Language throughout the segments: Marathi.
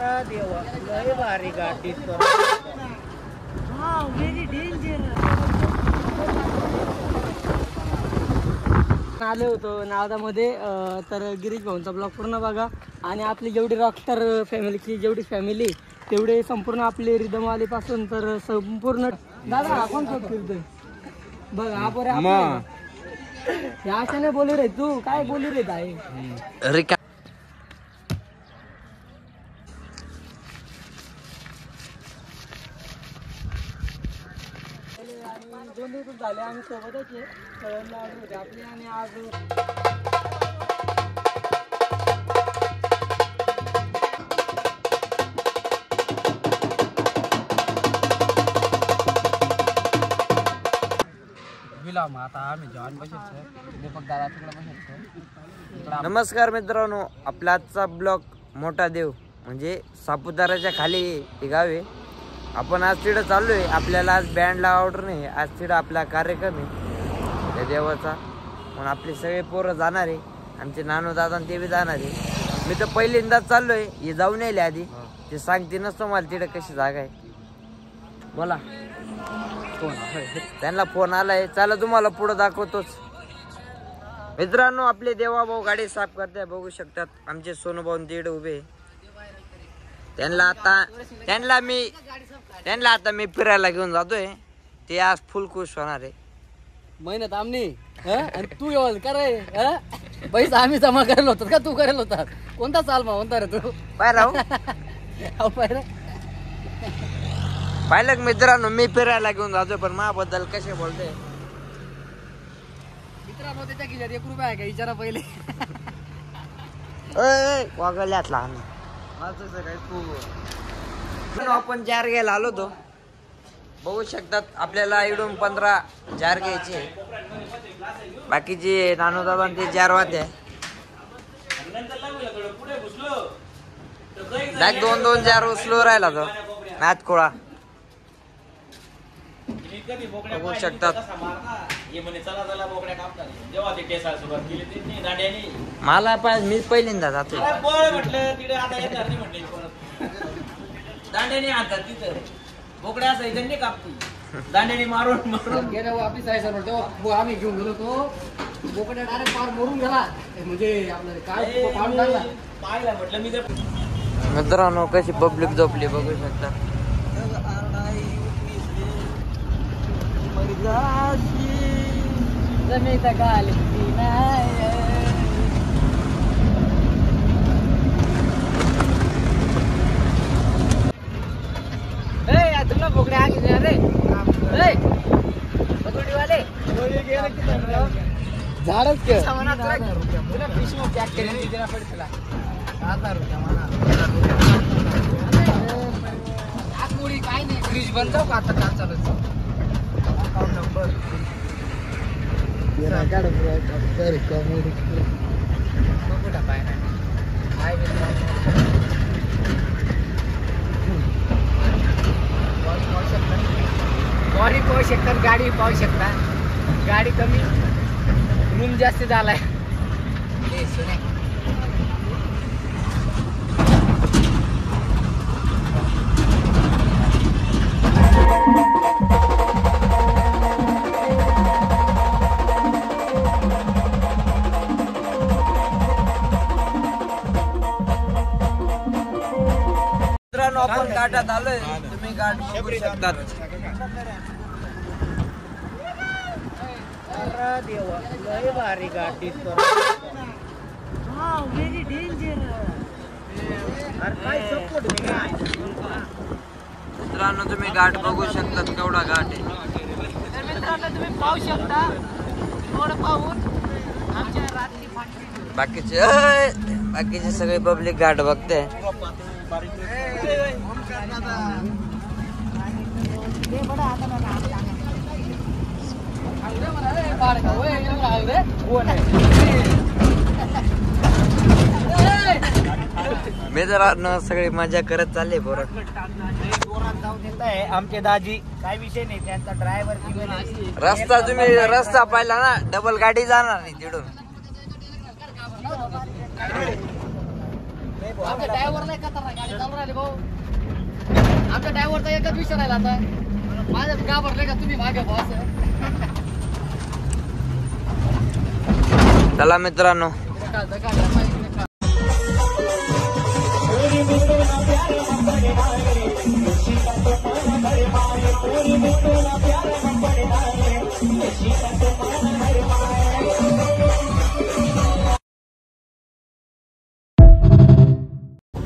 देवा लय भारी गाडी व्हेरी डेंजर. आले होतो नावदामध्ये तर गिरीश भाऊंचा ब्लॉग पूर्ण बघा आणि आपली जेवढी रॉकस्टार फॅमिलीची जेवढी फॅमिली तेवढे संपूर्ण आपले रिदमवाली पासून तर संपूर्ण दादा आपण शोध फिरतोय बघ हा पोरे या अशाने बोलू रे तू काय बोलू रे ताई अरे का दोन दिवस झाले आम्ही सोबतच आहे आपले आणि आज नमस्कार मित्रांनो, आपला आजचा ब्लॉग मोठा देव म्हणजे सापुताराच्या खाली हे गाव आहे. आपण आज तिकडे चाललोय. आपल्याला आज बँडला ऑर्डर नाही, आज तिकडे आपला कार्यक्रम आहे त्या देवाचा. म्हणून आपले सगळे पोरं जाणार आहे, आमचे नानू दादा ते बी जाणार आहे. मी तर पहिल्यांदाच चाललोय, हे जाऊन यायले आधी ते सांगते नसतो मला तिकडे कशी जागा आहे. बोला त्यांना फोन आलाय, चला तुम्हाला पुढे दाखवतोच. मित्रांनो आपले देवा भाऊ गाडी साफ करते बघू शकतात. आमचे सोनू भाऊ तिकडे उभे. त्यांना आता मी फिरायला घेऊन जातोय. ते आज फुल खुश होणार आहे. मेहनत आमनी आणि तू येऊन करे पैसा आम्ही जमा करायला होतात का तू करायला होता. कोणता चाल म्हणता रे तू पाहिलं मित्रांनो मी फिरायला घेऊन जातोय पण माझ्याबद्दल कसे बोलते मित्रांनो. त्याच्या खिशात 1 रुपया आहे का विचारा पहिले. वागल्यात लहान आपण जार घ्यायला आलो तो बघू शकतात. आपल्याला इकडून 15 जार घ्यायचे. बाकीचे नानू दादा ते जार वाहते 2 जार उचलू राहिला तो मॅथ खोळा बघू शकतात. मला पाहिजे मी पहिल्यांदा जातो. दांड्याने आणतात तिथं बोकड्या असायचं नाही कापती दांड्याने मारून मारून गेल्या आपली साईज तेव्हा आम्ही घेऊन गेलो तो बोकड्या डायरेक्ट पार मोडून गेला. म्हणजे आपल्याला काय पाडून टाकला पाहिला म्हटलं मी जर. मित्रांनो कशी पब्लिक झोपली बघू शकता. जमीन गाली तुला बोकड्या आगे रे बकरीवाले झाडच के तुला फिश में पॅक करून देना पडला 1000 रुपये म्हणा. आकुडी काय नाही फ्रीज बंद जाऊ का आता काम चालू अकाउंट नंबर तेरा काढ तर कमोडी बघूटा पाय नाही हाय लॉरी पाहू शकतात गाडी पाहू शकता. गाडी कमी रूम जास्त झालाय. मित्रांनो आपण गाठात आलोय. तुम्ही गाठ बघू शकतात. देवा लय भारी गाडी व्हेरी डेंजर. मित्रांनो तुम्ही गाठ बघू शकतात केवढा घाट आहे. तर मित्रांनो तुम्ही पाहू शकता थोडं पाहून आमच्या रात्री बाकीचे सगळे पब्लिक घाट बघते. मित्रांनो सगळी मजा करत चालले पोरं. जाऊ देत आहे आमचे दाजी काय विषय नाही त्यांचा ड्रायव्हर रस्ता तुम्ही रस्ता पाहिला ना डबल गाडी जाणार नाही तिकडून. आमच्या ड्रायव्हर नाही का गाडी चालू राहिली भाऊ. आमच्या ड्रायव्हरचा एकच विषय राहिला आता. माझ्या घाबरले का तुम्ही मागे भाऊ असं. चला मित्रांनो,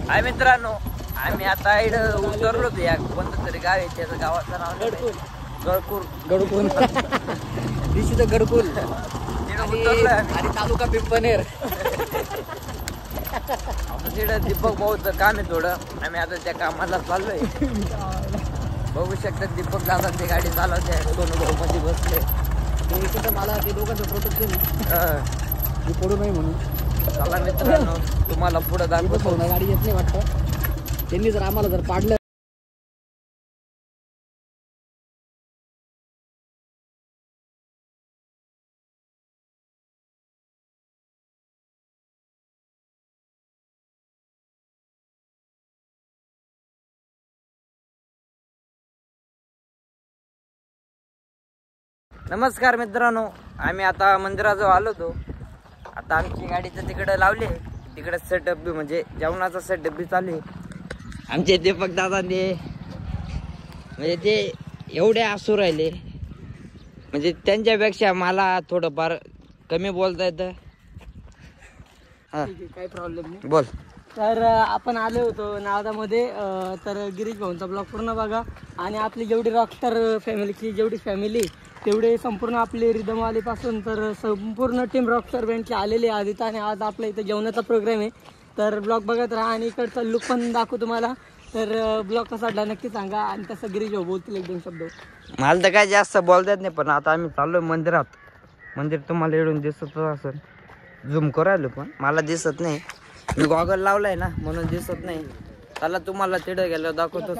हाय मित्रांनो, आम्ही आता इकडं उतरलो होतो या कोणतं तरी गाव आहे, त्याचं गावाचं नाव गडकुल. गडकुल दिशी तर गडकुल आणि तालुका पिंपनेर. तिकडं दीपक भाऊचं काम आहे थोडं, आम्ही आता त्या कामाला चाललोय. बघू शकता दीपक दादा ते गाडी चालवते, सोनू भाऊ मध्ये बसले. तर मला ते दोघांचं प्रोटेक्शन मी पडू नाही म्हणून. चला मित्रांनो, तुम्हाला पुढे दाखवतो. गाडी येत नाही वाटतं. त्यांनी जर आम्हाला जर पाडलं. नमस्कार मित्रांनो, आम्ही आता मंदिराजवळ आलो होतो. आता आमची गाडी तर तिकडे लावली, तिकडे सेटअप बी म्हणजे जेवणाचा सेटअप बी चालू आहे. आमचे दीपक दादा म्हणजे ते एवढे असू राहिले, म्हणजे त्यांच्यापेक्षा मला थोडंफार कमी बोलता येतं. काही प्रॉब्लेम नाही. बोल. तर आपण आलो होतो नावदामध्ये. तर गिरीश भाऊंचा ब्लॉग पूर्ण बघा. आणि आपली जेवढी रॉकस्टार फॅमिलीची जेवढी फॅमिली तेवढे संपूर्ण आपले रिदमवालीपासून तर संपूर्ण टीम रॉकस्टार बँडची आलेली आहे आधी. आणि आज आपल्या इथं जेवणाचा प्रोग्राम आहे. तर ब्लॉग बघत राहा आणि इकडचा लुक पण दाखवू तुम्हाला. तर ब्लॉग कसा वाटला नक्की सांगा. आणि तसं गिरीश भाऊ बोलतील एक दोन शब्द. मला तर काय जास्त बोलता येत नाही, पण आता आम्ही चाललोय मंदिरात. मंदिर तुम्हाला येऊन दिसत असेल, झूम करायलो पण मला दिसत नाही. मी गॉगल लावलाय ना म्हणून दिसत नाही. चला तुम्हाला तिकडे गेल्यावर दाखवतो.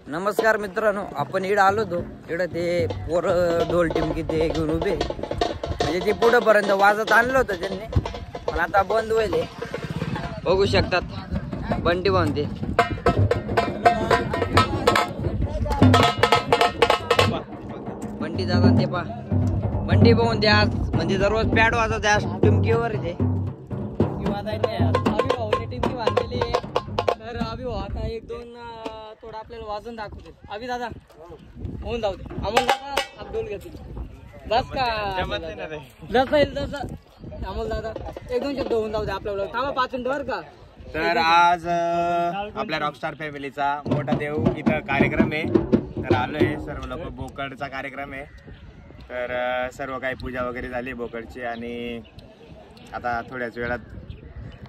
नमस्कार मित्रांनो, आपण इकडं आलो होतो. इकडं ते पोर ढोल टिमकी ते घेऊन उभे, म्हणजे ते पुढंपर्यंत वाजत आणलं होतं त्यांनी, पण आता बंद होईल. बघू शकतात बंटी बांधते. बंटी दादा ते पा बंटी पाहून द्या, म्हणजे दररोज पॅड वाजवते आज टिमकीवर ते. टिमकी बांधलेली आहे. तर अभि भाऊ आता एक दोन थोडं आपल्याला वाजून दाखवतील. अभि दादा होऊन जाऊ दे. अमोल दादा अब्दुल घेतील बस का जसं येईल तसं. अमोल दादा एक दोन शब्द होऊन जाऊ दे आपल्याला. थांबा 5 मिनिटं बरं का. तर आज आपल्या रॉकस्टार फॅमिलीचा मोठा देव इथं कार्यक्रम आहे. तर आलोय, सर्व लोक बोकडचा कार्यक्रम आहे. तर सर्व काही पूजा वगैरे झाली बोकडची, आणि आता थोड्याच वेळात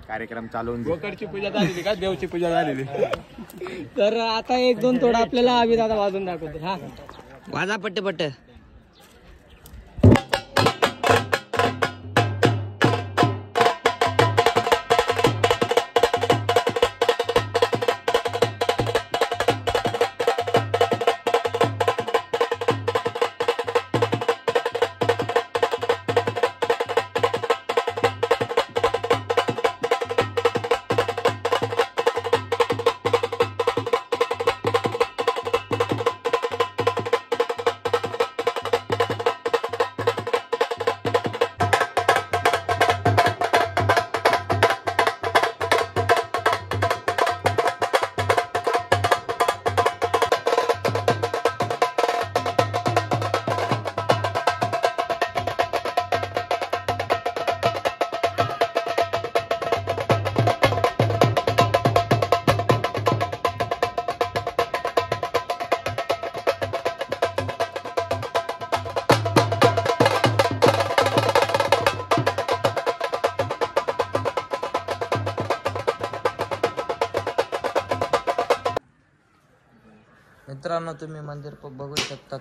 कार्यक्रम चालू होऊन जाईल. बोकडची पूजा झालेली का देवची पूजा झालेली? तर आता एक दोन थोडं आपल्याला अभि दादा वाजून दाखवते. हा वाजा पट्ट पट्ट. मित्रांनो, तुम्ही मंदिर बघू शकतात.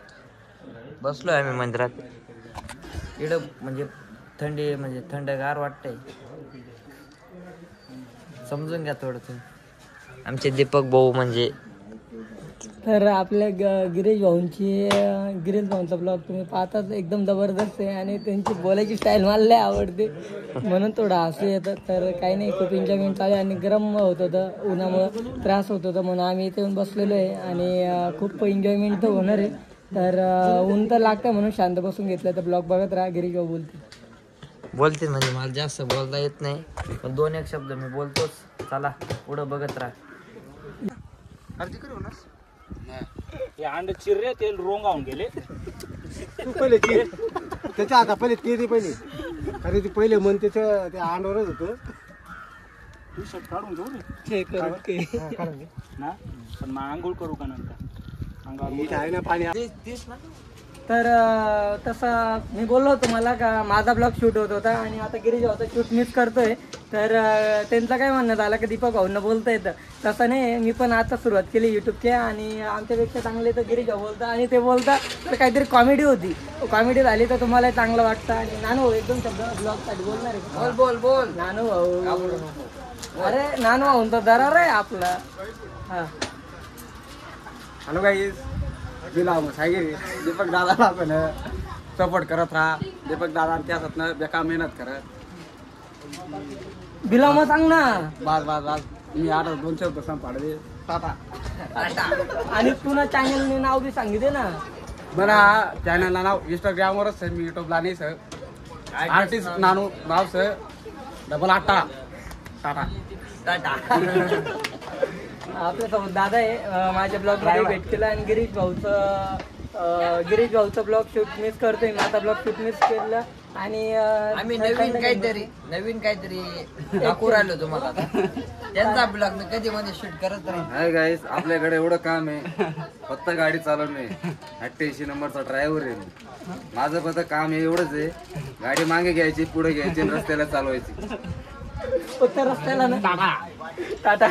बसलोय आम्ही मंदिरात. इकडं म्हणजे थंडी म्हणजे थंडगार वाटतंय, समजून घ्या थोडं तुम्ही. आमचे दीपक भाऊ म्हणजे तर आपल्या गिरीश भाऊंचा ब्लॉग तुम्ही पाहताच एकदम जबरदस्त आहे आणि त्यांची बोलायची स्टाईल मला लय आवडते म्हणून थोडं हसू येतं. तर काही नाही, खूप एन्जॉयमेंट चालू आहे आणि गरम होत होतं, उन्हामुळं त्रास होत होता म्हणून आम्ही इथे येऊन बसलेलो आहे आणि खूप एन्जॉयमेंट तर होणार आहे. तर ऊन तर लागतं म्हणून शांत बसून घेतलं. तर ब्लॉग बघत राहा, गिरीश भाऊ बोलते म्हणजे मला जास्त बोलता येत नाही, पण 2-1 शब्द मी बोलतोच. चला पुढं बघत राहा. हे अंड चिरले ते रोंगावून गेले. तू पहिले चिर त्याच्या आता पहिले ते पहिले अरे ते पहिले मन त्याच्या त्या अंडवरच होतं. टी शर्ट काढून जाऊ काढून ना, पण मग आंघोळ करू का नंतर अंगावर आहे ना पाणी. तर तसं मी बोललो होतो मला का माझा ब्लॉग शूट होत होता आणि आता गिरीश भाऊचा शूट मिस करतोय. तर त्यांचं काय म्हणणं झालं की दीपक भाऊंना बोलता येतं, तसं नाही. मी पण आता सुरुवात केली यूट्यूबची आणि आमच्यापेक्षा चांगले तर गिरीश भाऊ बोलता आणि ते बोलता तर काहीतरी कॉमेडी होती. कॉमेडी झाली तर तुम्हाला चांगलं वाटतं. आणि नानू भाऊ एकदम शब्द ब्लॉगसाठी बोलणार आहे. बोल नानू भाऊ, अरे नानू भाऊ तर दरार आहे आपला. हां हॅलो गाईज, दीपक दादाला पण सपोर्ट करत राहा. दीपक दादा त्याच्यातनं बेकार मेहनत करत. बिला मग सांग ना. बाज मी 200 रुपये संपाडले टाटा. आणि तुला चॅनलने नाव बी सांगितले ना. बरं, चॅनलला नाव इंस्टाग्रामवरच आहे, मी युट्यूबला नाही सर. आर्टिस्ट नानू नाव सर, 88 टाटा. आपल्यासोबत दादा आहे, माझ्या ब्लॉग मध्ये भेट केला आणि गिरीश भाऊचा ब्लॉग शूट मिस करतोय. माझा ब्लॉग शूट मिस केला आणि आम्ही नवीन काहीतरी दाखवू राहिलो तुम्हाला. त्यांचा ब्लॉग मी कधी मध्ये शूट करत नाही. हाय गाईस, आपल्याकडे एवढं काम आहे, फक्त गाडी चालवणे. 88 नंबरचा ड्रायव्हर आहे मी. माझं फक्त काम हे एवढंच आहे, गाडी मागे घ्यायची, पुढे घ्यायची आणि रस्त्याला चालवायची. उत्तर रस्त्याला ना टाटा.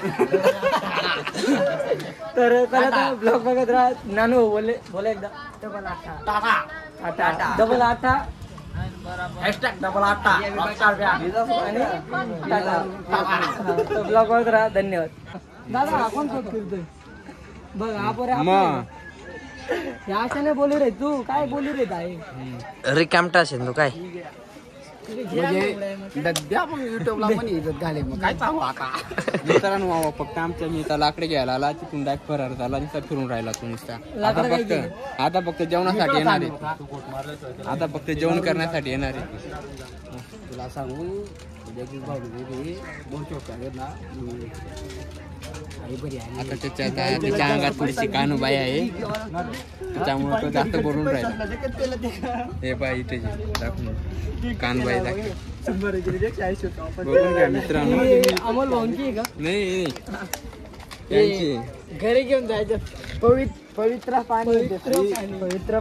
तर चला ब्लॉग बघत राहा. नानू बोला एकदा टाटा. डबल 8 आणि टाटा. ब्लॉग बघत राहा. धन्यवाद. दादा आपण शूट करतोय बघ. हा पोरे या अशाने बोलू रे. तू काय बोलू रे ताई? रिकामटा असेल तू काय. द्या मग युट्यूबला पण इज्जत घाले. मग काय सांगू आता मित्रांनो, फक्त आमच्या मी तर लाकडे घ्यायला आला, तिथून डायरेक्ट फरार झाला, नुसता फिरून राहिला तू नुसता. आता फक्त जेवणासाठी येणार आहे. आता फक्त जेवण करण्यासाठी येणार आहे. तुला सांगू आता त्याच्या अंगात थोडीशी कानूबाई आहे, त्याच्यामुळे तो जास्त बोलून राहिला. हे पाय इथे दाखवून कानबाई दाखव. बघून घ्या मित्रांनो. अमोल भाऊंची आहे का? नाही त्यांची घरी घेऊन जायचं. पवित्र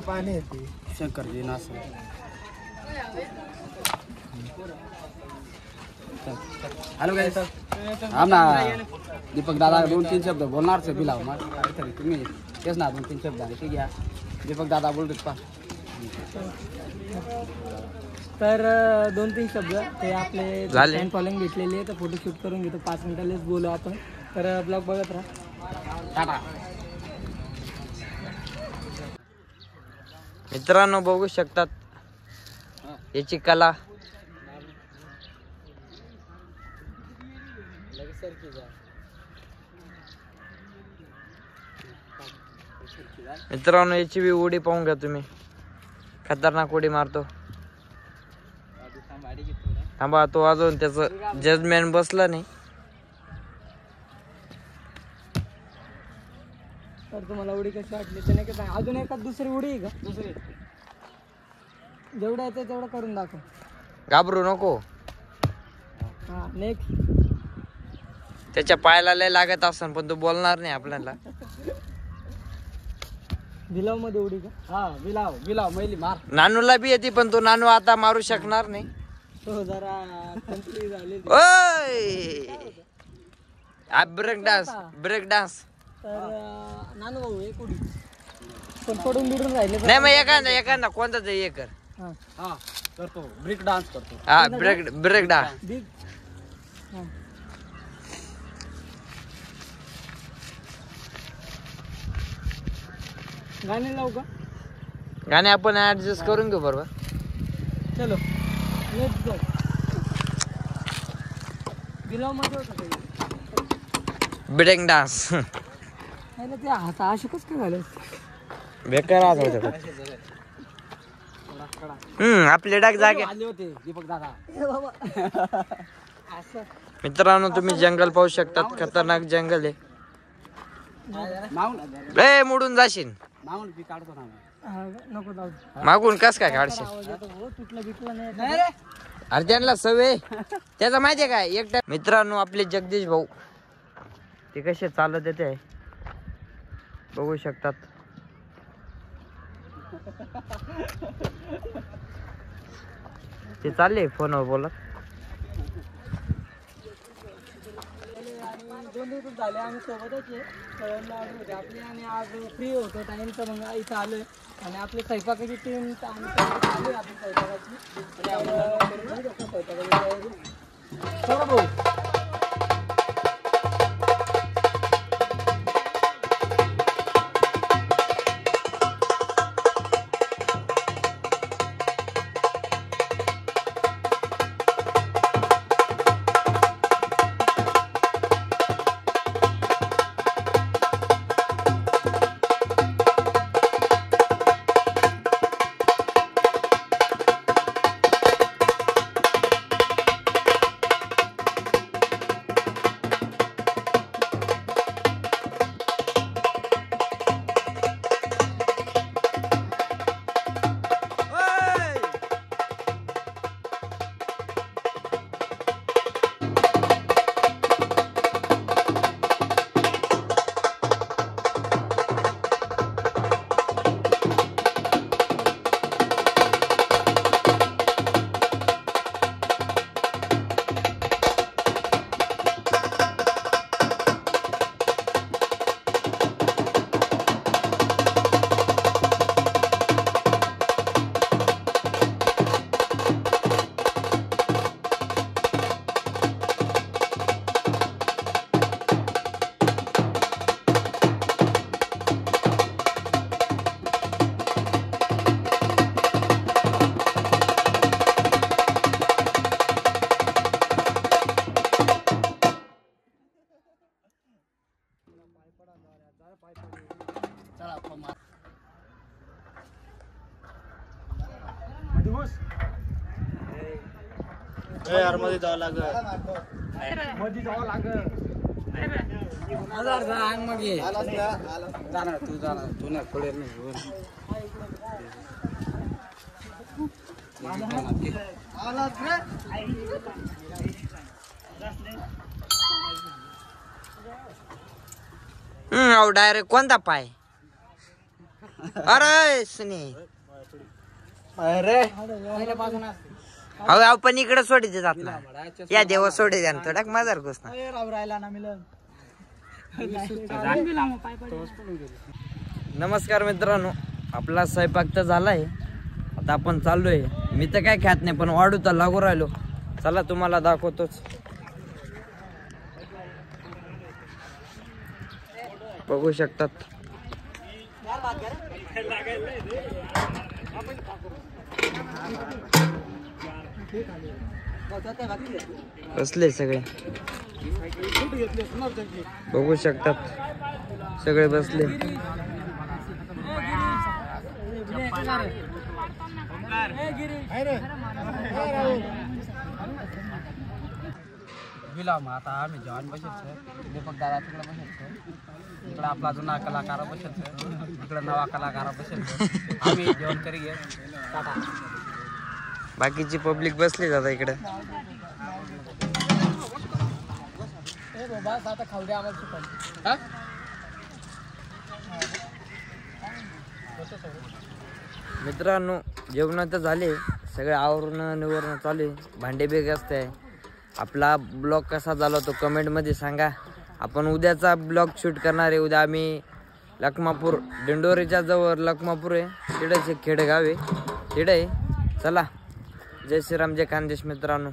पाणी येते. शंकरजी नास. हॅलो गाईस, आमना दीपक दादा 2-3 शब्द बोलणार से बिलाव मग काहीतरी तुम्ही तेच ना 2-3 शब्द आहे. ठीक आहे, दीपक दादा बोलतात पा. तर 2-3 शब्द ते आपले फॅन फॉलोइंग घेतलेली आहे. तर फोटो शूट करून घेतो. 5 मिनिटालेच बोलू आपण. तर ब्लॉग बघत राहा. टाटा. मित्रांनो बघू शकतात याची कला. मित्रांनो याची बी उडी पाहून घ्या तुम्ही. खतरनाक उडी मारतो. थांबा, तो अजून त्याचं जजमेंट बसलं नाही. तर तुम्हाला उडी कशी वाटली ते नाही का? अजून एखाद दुसरी उडी आहे का? दुसरी जेवढं येतं तेवढं करून दाखव. घाबरू नको. हा नेक्स्ट. त्याच्या पायाला लय लागत असन पण तो बोलणार नाही आपल्याला. बिलाव मध्ये उडी का? हा बिलाव मैली मार. नानूला बी येते पण तो नानू आता मारू शकणार नाही. तो जरा कंट्री झालेली. ओय ब्रेक डान्स. तर नानू भाऊ एक उडी पण पडून बिडून राहिले. नाही मग एखादा कोणता तरी एक कर. हा करतो, ब्रेक डान्स करतो. हा ब्रेक डान्स. बिग गाणे लावू का? गाणे आपण ऍडजस्ट करून घेऊ बरोबर. चलो लेट्स गो. बिलाव मध्ये होतं काही. ब्रेक डान्स नाही ते आता अशोकच काय झालं. बेकार आज होतं. आपले डाग जागे. आले होते दीपक दादा. असं मित्रांनो तुम्ही जंगल पाहू शकतात. खतरनाक जंगल आहे. माऊन ए मोडून जाशील. माऊन पी काढतो ना. नको जाऊ. मागून कस काय काढशील. तुटलं बिटलं नाही. अरे त्यांना सवय त्याचा माहितीये काय एकटा. मित्रांनो आपले जगदीश भाऊ ते कसे चालत येते बघू शकतात. ते चालले फोनवर बोलत. दोन दिवस झाले आम्ही सोबतच आहे. सगळ्यांना ऑर्डर होते आपली आणि आज फ्री होतो टाइम तर मग इथं आलोय आणि आपली स्वयंपाकाची टीम आम्ही आलोय. आपली स्वयंपाकाची स्वयंपाकाची तयारी. चला भाऊ. मध्ये जावं लागल. जाणार तू नाही पडेल नाही. डायरेक्ट कोणता पाय. अरे सुने अहो आपण इकडे सोडीचे जात ना. या देवा सोडे द्या थोडा मजार घुसना. नमस्कार मित्रांनो आपला स्वयंपाक तर झालाय. आता आपण चाललोय. मी तर काय खात नाही पण वाढू तर लागू राहिलो. चला तुम्हाला दाखवतोच. बघू शकतात बसले सगळे. बघू शकतात सगळे बसले. विलाम आता आम्ही जेवण बसायचं. दीपक दादा तिकडे बसायचं. इकडे आपला जुना कलाकार बसायचं. इकडे नवा कलाकार बसायचं. आम्ही जेवण करी घे. टाटा. बाकीची पब्लिक बसली जाता इकडे. आता खाऊ द्या आम्हाला चिकन. मित्रांनो जेवण तर झाले. सगळे आवरण निवरण चालू आहे. भांडे बेग असते. आपला ब्लॉग कसा झाला तो कमेंटमध्ये सांगा. आपण उद्याचा ब्लॉग शूट करणार आहे. उद्या आम्ही लखमापूर दिंडोरीच्या जवळ लखमापूर आहे. तिकडे खेडेगाव आहे. तिकडे आहे. चला जय श्रीराम जय खानदेश मित्रांनो.